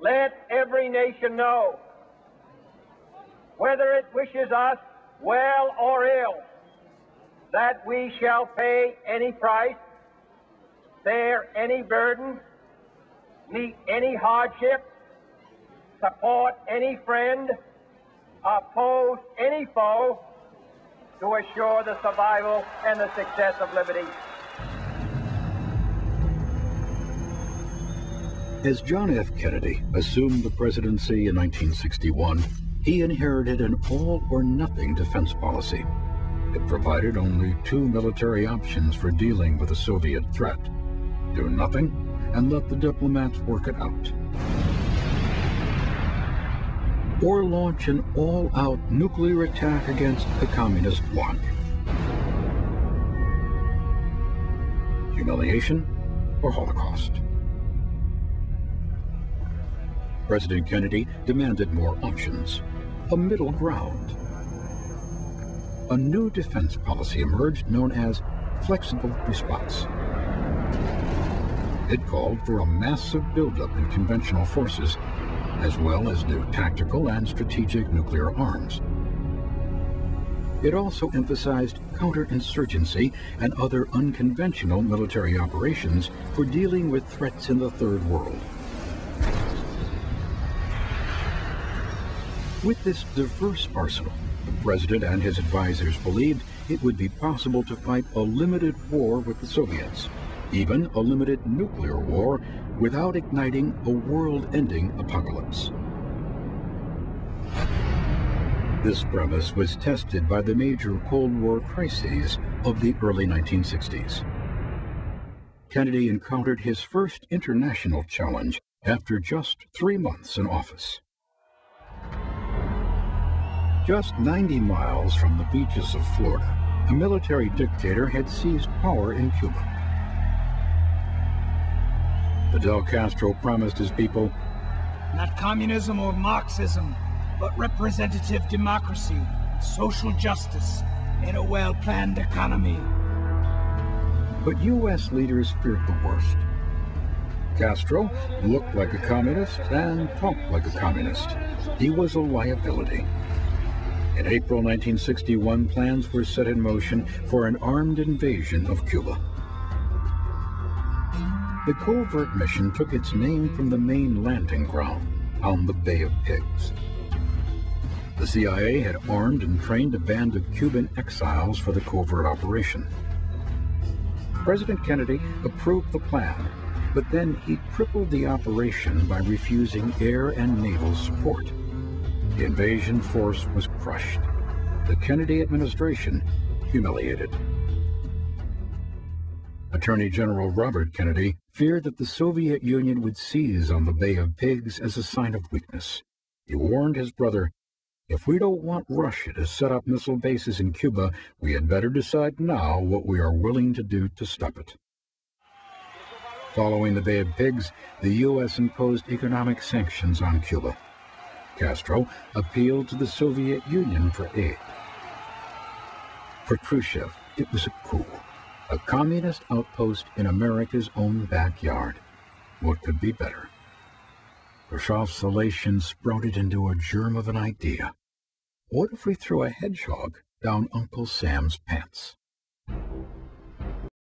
let every nation know, whether it wishes us well or ill, that we shall pay any price, bear any burden, meet any hardship, support any friend, oppose any foe, to assure the survival and the success of liberty. As John F. Kennedy assumed the presidency in 1961, he inherited an all-or-nothing defense policy. It provided only two military options for dealing with a Soviet threat: do nothing and let the diplomats work it out, or launch an all-out nuclear attack against the communist bloc. Humiliation or Holocaust? President Kennedy demanded more options, a middle ground. A new defense policy emerged known as flexible response. It called for a massive buildup in conventional forces, as well as new tactical and strategic nuclear arms. It also emphasized counterinsurgency and other unconventional military operations for dealing with threats in the Third World. With this diverse arsenal, the president and his advisors believed it would be possible to fight a limited war with the Soviets, even a limited nuclear war, without igniting a world-ending apocalypse. This premise was tested by the major Cold War crises of the early 1960s. Kennedy encountered his first international challenge after just 3 months in office. Just 90 miles from the beaches of Florida, a military dictator had seized power in Cuba. Fidel Castro promised his people, not communism or Marxism, but representative democracy, social justice, and a well-planned economy. But U.S. leaders feared the worst. Castro looked like a communist and talked like a communist. He was a liability. In April 1961, plans were set in motion for an armed invasion of Cuba. The covert mission took its name from the main landing ground on the Bay of Pigs. The CIA had armed and trained a band of Cuban exiles for the covert operation. President Kennedy approved the plan, but then he crippled the operation by refusing air and naval support. The invasion force was crushed. The Kennedy administration humiliated. Attorney General Robert Kennedy feared that the Soviet Union would seize on the Bay of Pigs as a sign of weakness. He warned his brother, if we don't want Russia to set up missile bases in Cuba, we had better decide now what we are willing to do to stop it. Following the Bay of Pigs, the U.S. imposed economic sanctions on Cuba. Castro appealed to the Soviet Union for aid. For Khrushchev, it was a coup, a communist outpost in America's own backyard. What could be better? Khrushchev's elation sprouted into a germ of an idea. What if we threw a hedgehog down Uncle Sam's pants?